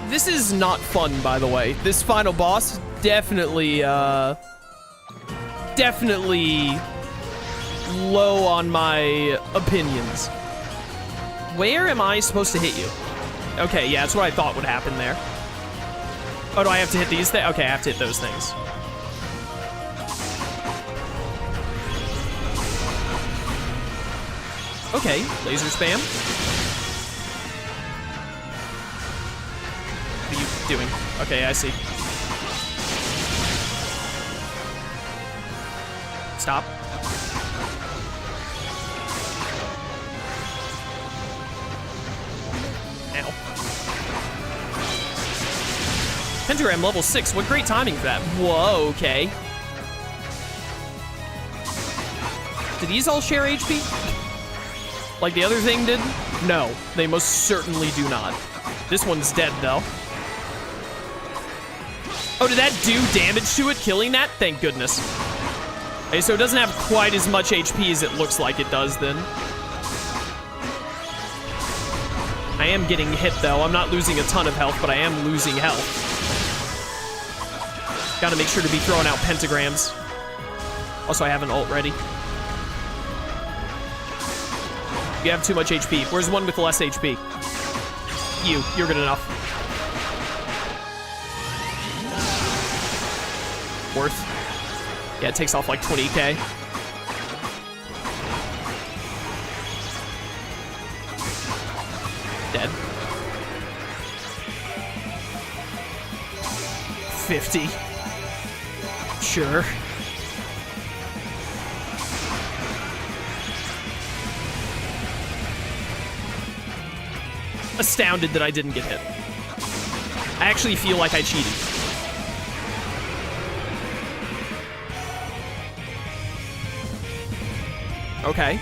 This is not fun, by the way. This final boss, definitely low on my opinions. Where am I supposed to hit you? Okay, yeah, that's what I thought would happen there. Oh, do I have to hit these things? Okay, I have to hit those things. Okay, laser spam. What are you doing? Okay, I see. Stop. Ow. Pentagram level 6. What great timing for that. Whoa, okay. Do these all share HP? Like the other thing did? No, they most certainly do not. This one's dead, though. Oh, did that do damage to it, killing that? Thank goodness. Okay, so it doesn't have quite as much HP as it looks like it does, then. I am getting hit, though. I'm not losing a ton of health, but I am losing health. Gotta make sure to be throwing out pentagrams. Also, I have an ult ready. You have too much HP. Where's one with less HP? You're good enough. Worth. Yeah, it takes off like 20k. Dead. 50. Sure. Astounded that I didn't get hit. I actually feel like I cheated. Okay.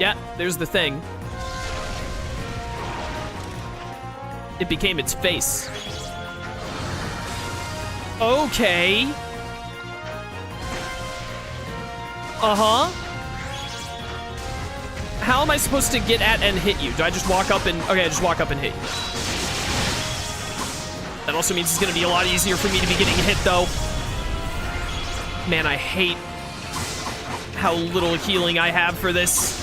Yeah, there's the thing. It became its face. Okay. Uh-huh. How am I supposed to get at and hit you? Do I just walk up and... Okay, I just walk up and hit you. That also means it's gonna be a lot easier for me to be getting hit, though. Man, I hate how little healing I have for this.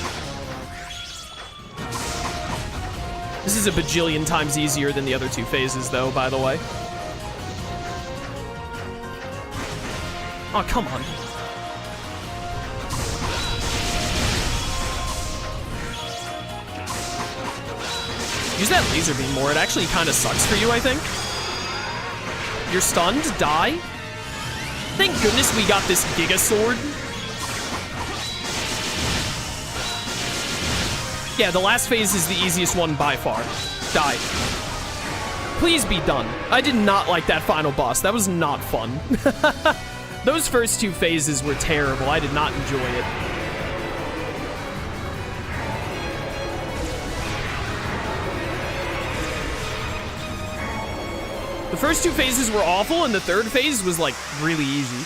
This is a bajillion times easier than the other two phases, though, by the way. Oh, come on. Use that laser beam more. It actually kind of sucks for you, I think. You're stunned? Die? Thank goodness we got this Giga Sword. Yeah, the last phase is the easiest one by far. Die. Please be done. I did not like that final boss. That was not fun. Those first two phases were terrible. I did not enjoy it. The first two phases were awful, and the third phase was, like, really easy.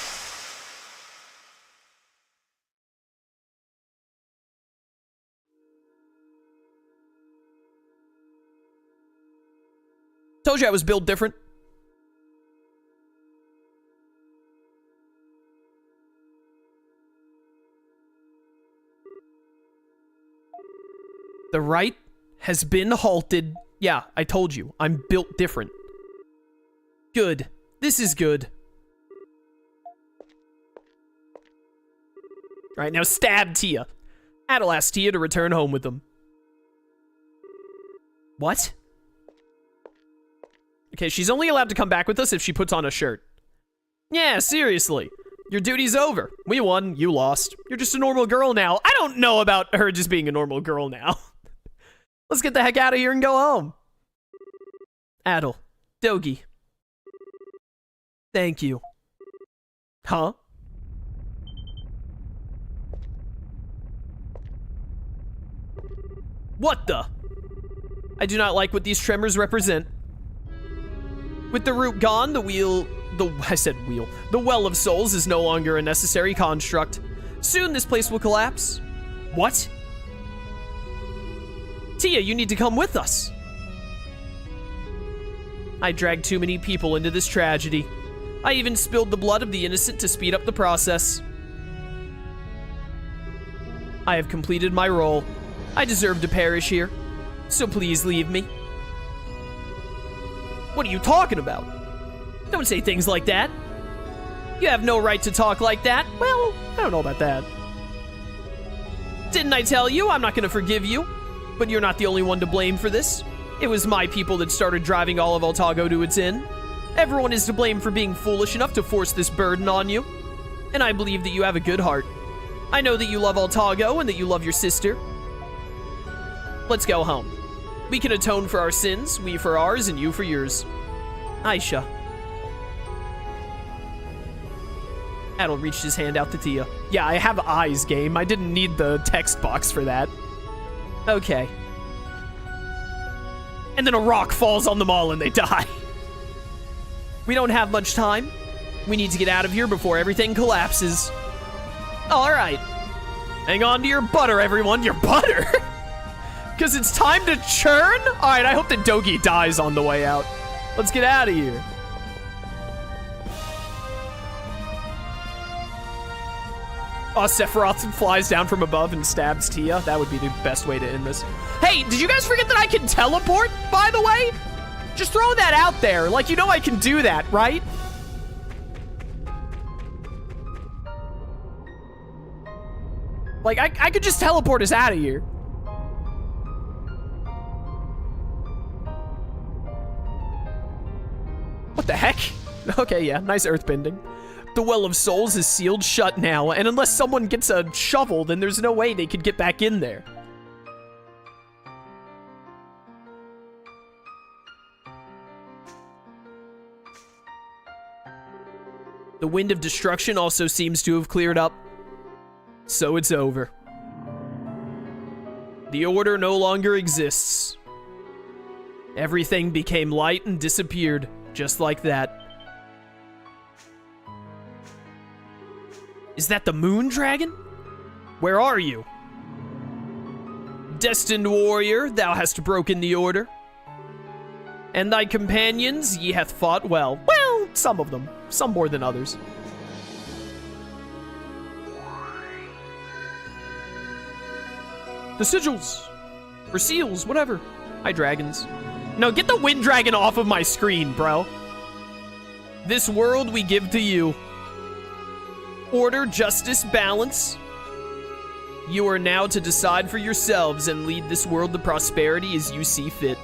Told you I was built different. The right has been halted. Yeah, I told you. I'm built different. Good. This is good. Alright, now stab Tia. Adel asked Tia to return home with them. What? Okay, she's only allowed to come back with us if she puts on a shirt. Yeah, seriously. Your duty's over. We won, you lost. You're just a normal girl now. I don't know about her just being a normal girl now. Let's get the heck out of here and go home. Adel. Dogi. Thank you. Huh? What the? I do not like what these tremors represent. With the root gone, the well of souls is no longer a necessary construct. Soon this place will collapse. What? Tia, you need to come with us. I dragged too many people into this tragedy. I even spilled the blood of the innocent to speed up the process. I have completed my role. I deserve to perish here. So please leave me. What are you talking about? Don't say things like that. You have no right to talk like that. Well, I don't know about that. Didn't I tell you I'm not going to forgive you? But you're not the only one to blame for this. It was my people that started driving all of Altago to its end. Everyone is to blame for being foolish enough to force this burden on you. And I believe that you have a good heart. I know that you love Altago and that you love your sister. Let's go home. We can atone for our sins, we for ours and you for yours. Aisha. Adol reached his hand out to Tia. Yeah, I have eyes, game. I didn't need the text box for that. Okay. And then a rock falls on them all and they die. We don't have much time. We need to get out of here before everything collapses. Alright. Hang on to your butter, everyone. Your butter? Because it's time to churn? Alright, I hope that Dogi dies on the way out. Let's get out of here. Oh, Sephiroth flies down from above and stabs Tia. That would be the best way to end this. Hey, did you guys forget that I can teleport, by the way? Just throw that out there. Like, you know I can do that, right? Like, I could just teleport us out of here. What the heck? Okay, yeah, nice earthbending. The Well of Souls is sealed shut now, and unless someone gets a shovel, then there's no way they could get back in there. The Wind of Destruction also seems to have cleared up. So it's over. The Order no longer exists. Everything became light and disappeared, just like that. Is that the Moon Dragon? Where are you? Destined warrior, thou hast broken the order. And thy companions, ye hath fought well. Well, some of them. Some more than others. The sigils. Or seals, whatever. Hi, dragons. No, get the Wind Dragon off of my screen, bro. This world we give to you. Order, justice, balance. You are now to decide for yourselves and lead this world to prosperity as you see fit.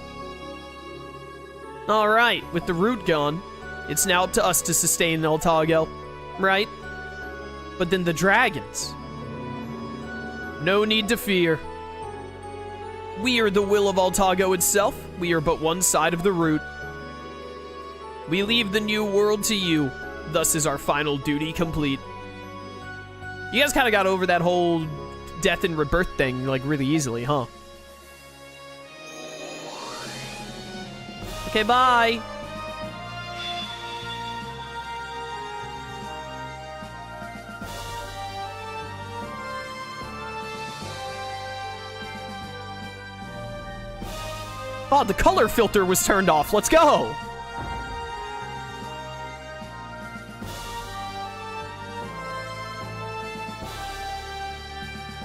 Alright, with the root gone, it's now up to us to sustain Altago, right? But then the dragons. No need to fear. We are the will of Altago itself. We are but one side of the root. We leave the new world to you. Thus is our final duty complete. You guys kind of got over that whole death and rebirth thing, like, really easily, huh? Okay, bye! Oh, the color filter was turned off. Let's go!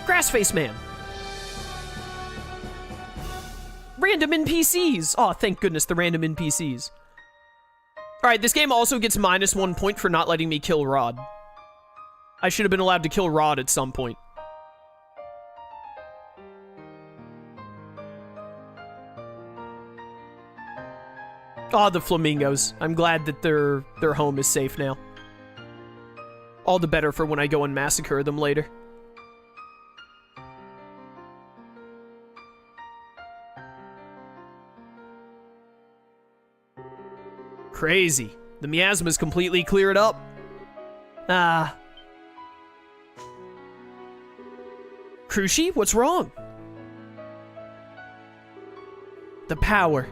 Grassface Man. Random NPCs. Oh, thank goodness, the random NPCs. Alright, this game also gets -1 point for not letting me kill Rod. I should have been allowed to kill Rod at some point. Oh, the flamingos. I'm glad that their home is safe now. All the better for when I go and massacre them later. Crazy. The miasma's completely cleared up. Ah. Krushi, what's wrong? The power.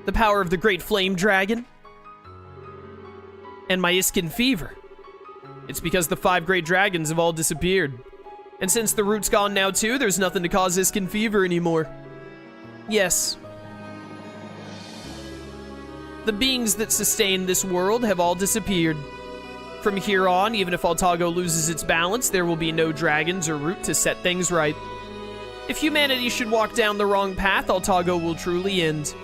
The power of the great flame dragon. And my Iskin fever. It's because the 5 great dragons have all disappeared. And since the root's gone now too, there's nothing to cause Iskin fever anymore. Yes. The beings that sustain this world have all disappeared. From here on, even if Altago loses its balance, there will be no dragons or root to set things right. If humanity should walk down the wrong path, Altago will truly end.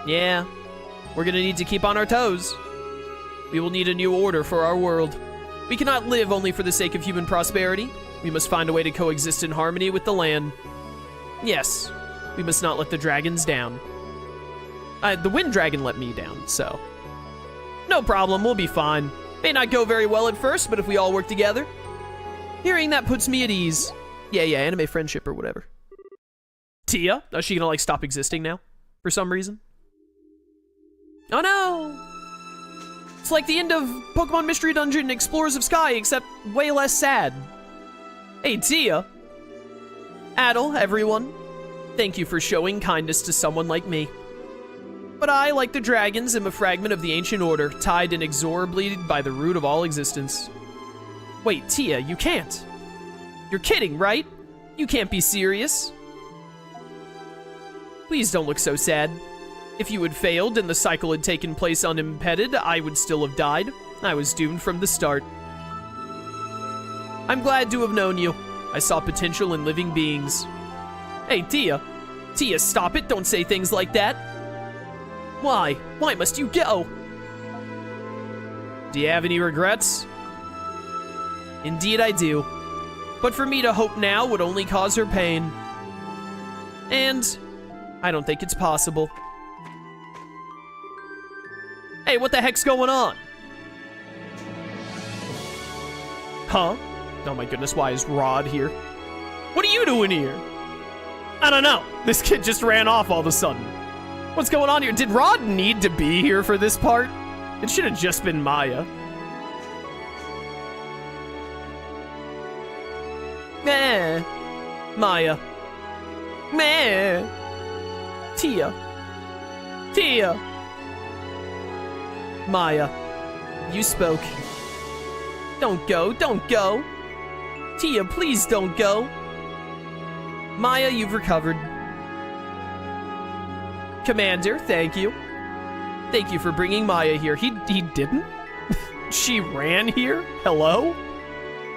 Yeah, we're gonna need to keep on our toes. We will need a new order for our world. We cannot live only for the sake of human prosperity. We must find a way to coexist in harmony with the land. Yes, we must not let the dragons down. The wind dragon let me down, so. No problem, we'll be fine. May not go very well at first, but if we all work together. Hearing that puts me at ease. Yeah, anime friendship or whatever. Tia? Is she gonna, like, stop existing now? For some reason? Oh no! It's like the end of Pokemon Mystery Dungeon Explorers of Sky, except way less sad. Hey, Tia. Adel, everyone. Thank you for showing kindness to someone like me. But I, like the dragons, am a fragment of the ancient order, tied inexorably by the root of all existence. Wait, Tia, you can't. You're kidding, right? You can't be serious. Please don't look so sad. If you had failed and the cycle had taken place unimpeded, I would still have died. I was doomed from the start. I'm glad to have known you. I saw potential in living beings. Hey, Tia. Tia, stop it. Don't say things like that. Why? Why must you go? Do you have any regrets? Indeed I do. But for me to hope now would only cause her pain. And I don't think it's possible. Hey, what the heck's going on? Huh? Oh my goodness, why is Rod here? What are you doing here? I don't know. This kid just ran off all of a sudden. What's going on here? Did Rod need to be here for this part? It should have just been Maya. Meh. Maya. Meh. Tia. Tia. Maya. You spoke. Don't go. Don't go. Tia, please don't go. Maya, you've recovered. Commander, thank you. Thank you for bringing Maya here. He didn't? She ran here? Hello?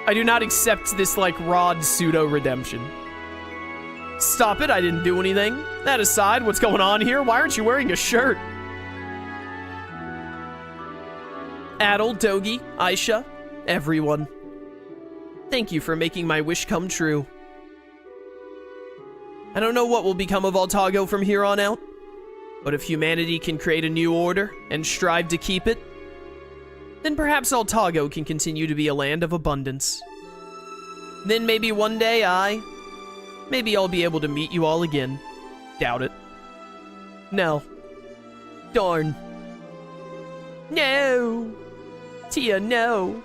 I do not accept this, like, Rod pseudo-redemption. Stop it, I didn't do anything. That aside, what's going on here? Why aren't you wearing a shirt? Adel, Dogi, Aisha, everyone. Thank you for making my wish come true. I don't know what will become of Altago from here on out. But if humanity can create a new order and strive to keep it, then perhaps Altago can continue to be a land of abundance. Then maybe one day maybe I'll be able to meet you all again. Doubt it. No. Darn. No. Tia, no.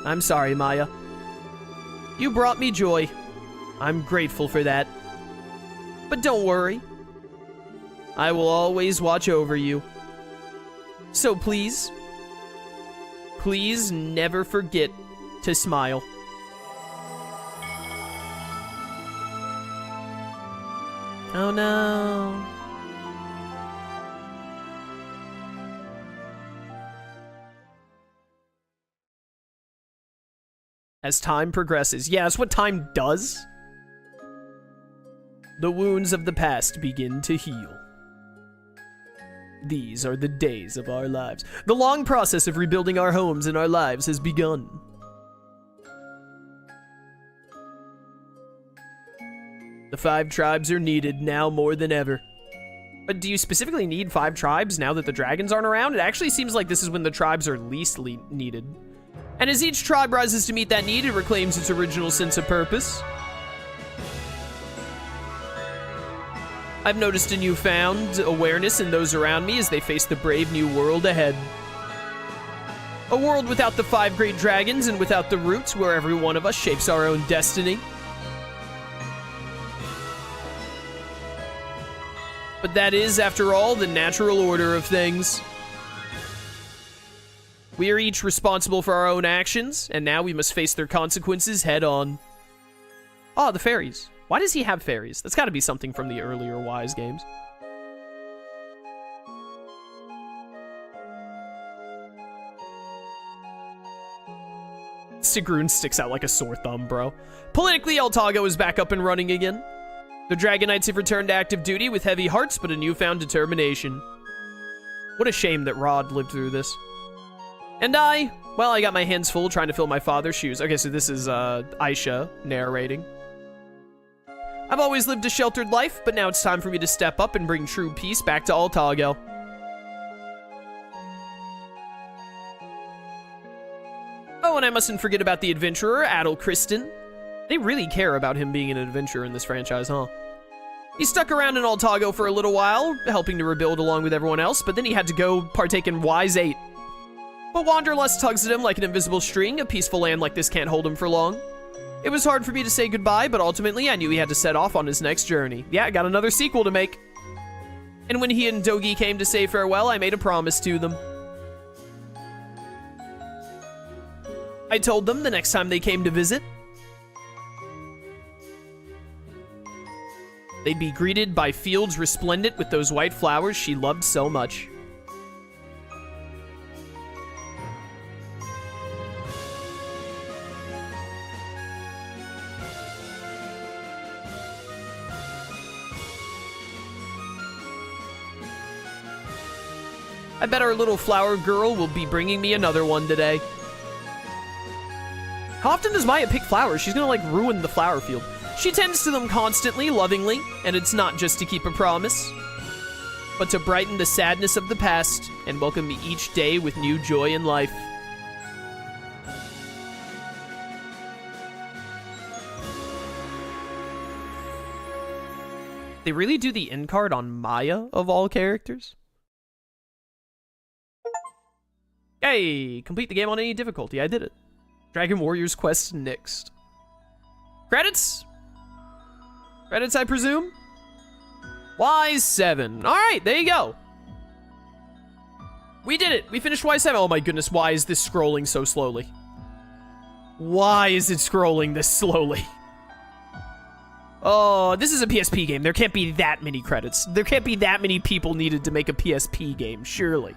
I'm sorry, Maya. You brought me joy. I'm grateful for that. But don't worry. I will always watch over you. So please, please never forget to smile. Oh no. As time progresses. Yeah, that's what time does. The wounds of the past begin to heal. These are the days of our lives. The long process of rebuilding our homes and our lives has begun. The 5 tribes are needed now more than ever. But do you specifically need 5 tribes now that the dragons aren't around? It actually seems like this is when the tribes are least needed. And as each tribe rises to meet that need, it reclaims its original sense of purpose. I've noticed a newfound awareness in those around me as they face the brave new world ahead. A world without the 5 great dragons and without the roots where every one of us shapes our own destiny. But that is, after all, the natural order of things. We are each responsible for our own actions, and now we must face their consequences head on. Ah, the fairies. Why does he have fairies? That's got to be something from the earlier Wise games. Sigrun sticks out like a sore thumb, bro. Politically, Altago is back up and running again. The Dragon Knights have returned to active duty with heavy hearts but a newfound determination. What a shame that Rod lived through this. And well, I got my hands full trying to fill my father's shoes. Okay, so this is Aisha narrating. I've always lived a sheltered life, but now it's time for me to step up and bring true peace back to Altago. Oh, and I mustn't forget about the adventurer, Adel Kristen. They really care about him being an adventurer in this franchise, huh? He stuck around in Altago for a little while, helping to rebuild along with everyone else, but then he had to go partake in Wise 8. But Wanderlust tugs at him like an invisible string. A peaceful land like this can't hold him for long. It was hard for me to say goodbye, but ultimately I knew he had to set off on his next journey. Yeah, I got another sequel to make. And when he and Dogi came to say farewell, I made a promise to them. I told them the next time they came to visit, they'd be greeted by fields resplendent with those white flowers she loved so much. I bet our little flower girl will be bringing me another one today. How often does Maya pick flowers? She's gonna, like, ruin the flower field. She tends to them constantly, lovingly, and it's not just to keep a promise, but to brighten the sadness of the past and welcome me each day with new joy in life. They really do the end card on Maya, of all characters? Hey, complete the game on any difficulty. I did it. Dragon Warriors quest next. Credits? Credits, I presume? Wise 7. Alright, there you go. We did it. We finished Wise 7. Oh my goodness, why is this scrolling so slowly? Why is it scrolling this slowly? Oh, this is a PSP game. There can't be that many credits. There can't be that many people needed to make a PSP game, surely.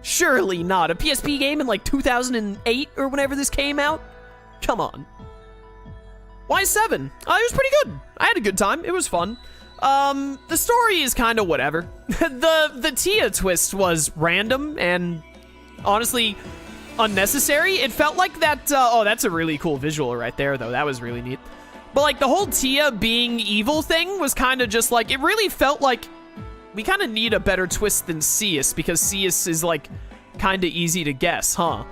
Surely not. A PSP game in like 2008 or whenever this came out? Come on. Wise 7. It was pretty good. I had a good time. It was fun. The story is kind of whatever. The Tia twist was random and honestly unnecessary. It felt like that, oh, that's a really cool visual right there, though. That was really neat. But like the whole Tia being evil thing was kind of just like, it really felt like we kind of need a better twist than Cius, because Cius is, like, kind of easy to guess, huh?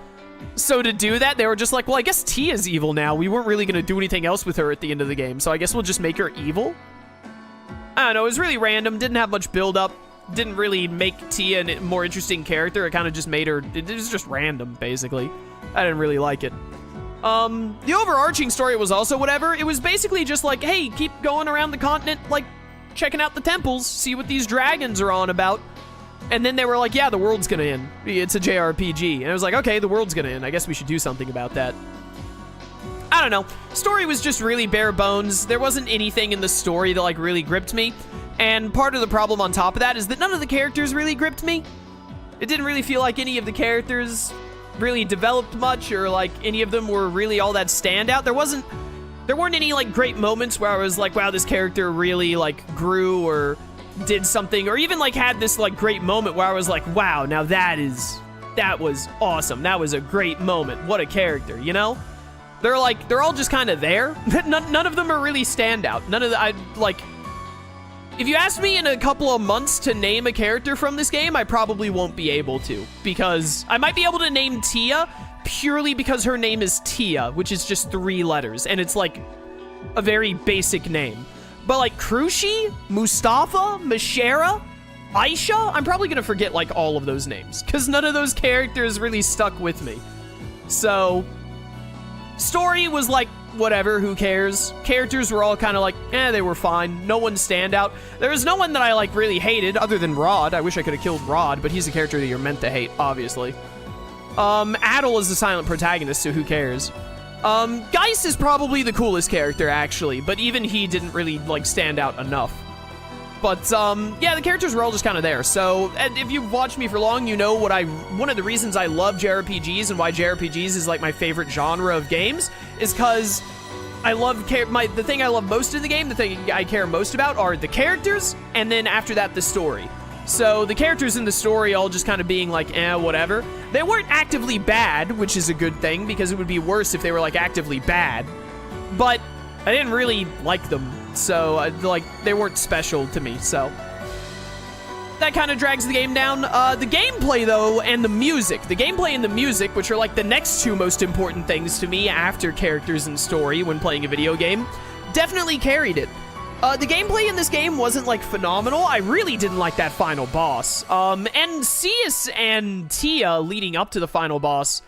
So to do that, they were just like, well, I guess Tia's evil now. We weren't really going to do anything else with her at the end of the game, so I guess we'll just make her evil? I don't know, it was really random, didn't have much build-up, didn't really make Tia a more interesting character. It kind of just made her, it was just random, basically. I didn't really like it. The overarching story was also whatever. It was basically just like, hey, keep going around the continent, like, checking out the temples, see what these dragons are on about. And then they were like, yeah, the world's gonna end. It's a JRPG. And I was like, okay, the world's gonna end. I guess we should do something about that. I don't know. Story was just really bare bones. There wasn't anything in the story that, like, really gripped me. And part of the problem on top of that is that none of the characters really gripped me. It didn't really feel like any of the characters really developed much, or, like, any of them were really all that standout. There weren't any, like, great moments where I was like, wow, this character really, like, grew or did something, or even, like, had this, like, great moment where I was like, wow, now that was awesome. That was a great moment. What a character, you know? They're all just kind of there. None of them are really standout. None of the, if you ask me in a couple of months to name a character from this game, I probably won't be able to, because I might be able to name Tia purely because her name is Tia, which is just 3 letters, and it's like a very basic name. But like Krushi, Mustafa, Mashera, Aisha, I'm probably gonna forget like all of those names, because none of those characters really stuck with me. So, story was like, whatever, who cares? Characters were all kind of like, they were fine. No one stand out. There was no one that I like really hated, other than Rod. I wish I could have killed Rod, but he's a character that you're meant to hate, obviously. Adel is the silent protagonist, so who cares? Geist is probably the coolest character, actually, but even he didn't really, like, stand out enough. But, yeah, the characters were all just kind of there. So, and if you've watched me for long, you know one of the reasons I love JRPGs and why JRPGs is, like, my favorite genre of games is because I love, the thing I love most in the game, the thing I care most about are the characters, and then after that, the story. So, the characters in the story all just kind of being like, whatever. They weren't actively bad, which is a good thing, because it would be worse if they were, like, actively bad. But I didn't really like them, so, like, they weren't special to me, so. That kind of drags the game down. The gameplay, though, and the music. The gameplay and the music, which are, like, the next two most important things to me after characters and story when playing a video game, definitely carried it. The gameplay in this game wasn't, like, phenomenal. I really didn't like that final boss. And Cius and Tia leading up to the final boss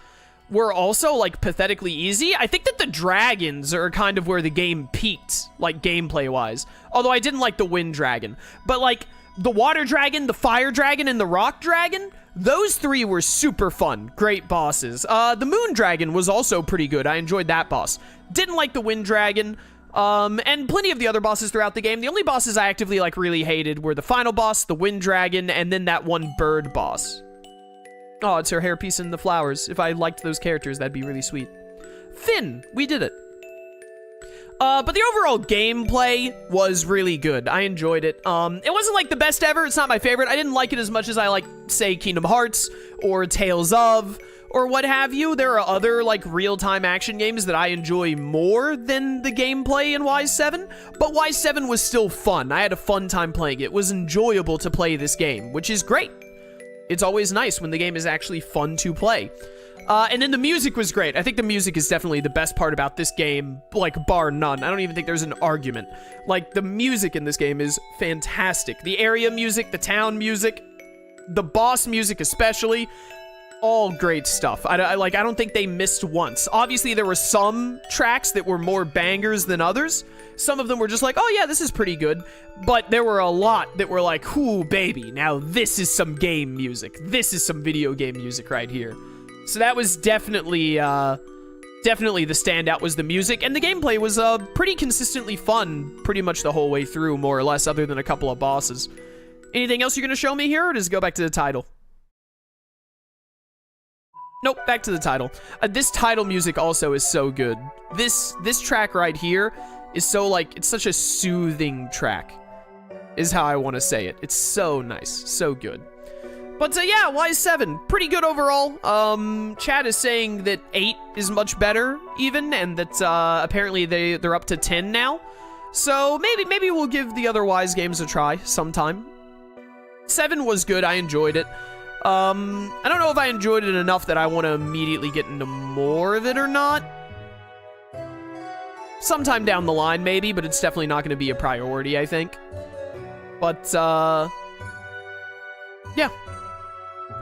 were also, like, pathetically easy. I think that the dragons are kind of where the game peaked, like, gameplay-wise. Although I didn't like the wind dragon. But, like, the water dragon, the fire dragon, and the rock dragon, those three were super fun. Great bosses. The moon dragon was also pretty good. I enjoyed that boss. Didn't like the wind dragon. And plenty of the other bosses throughout the game. The only bosses I actively, like, really hated were the final boss, the wind dragon, and then that one bird boss. Oh, it's her hairpiece in the flowers. If I liked those characters, that'd be really sweet. Finn, we did it. But the overall gameplay was really good. I enjoyed it. It wasn't, like, the best ever. It's not my favorite. I didn't like it as much as I like, say, Kingdom Hearts or Tales of, or what have you. There are other, like, real-time action games that I enjoy more than the gameplay in Y7, but Y7 was still fun. I had a fun time playing it. It was enjoyable to play this game, which is great. It's always nice when the game is actually fun to play. And then the music was great. I think the music is definitely the best part about this game, like, bar none. I don't even think there's an argument. Like, the music in this game is fantastic. The area music, the town music, the boss music especially, all great stuff. I don't think they missed once. Obviously, there were some tracks that were more bangers than others. Some of them were just like, oh yeah, this is pretty good. But there were a lot that were like, ooh, baby, now this is some game music. This is some video game music right here. So that was definitely the standout was the music. And the gameplay was pretty consistently fun pretty much the whole way through, more or less, other than a couple of bosses. Anything else you're going to show me here, or does it go back to the title? Nope, back to the title. This title music also is so good. This track right here is so, like, it's such a soothing track, is how I want to say it. It's so nice, so good. But, yeah, Y7, pretty good overall. Chat is saying that 8 is much better, even, and that, apparently they're up to 10 now. So, maybe we'll give the other Wise games a try sometime. 7 was good, I enjoyed it. I don't know if I enjoyed it enough that I want to immediately get into more of it or not. Sometime down the line, maybe, but it's definitely not going to be a priority, I think. But, yeah.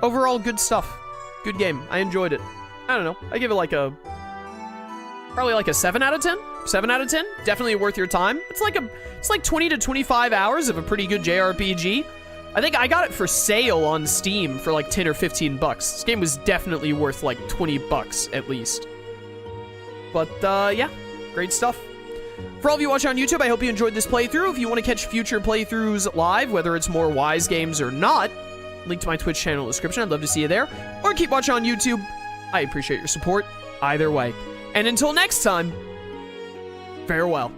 Overall, good stuff. Good game. I enjoyed it. I don't know. I give it like probably like a 7 out of 10? 7 out of 10? Definitely worth your time. It's like 20 to 25 hours of a pretty good JRPG. I think I got it for sale on Steam for like 10 or 15 bucks. This game was definitely worth like 20 bucks at least. But, yeah. Great stuff. For all of you watching on YouTube, I hope you enjoyed this playthrough. If you want to catch future playthroughs live, whether it's more Wise games or not, link to my Twitch channel in the description. I'd love to see you there. Or keep watching on YouTube. I appreciate your support either way. And until next time, farewell.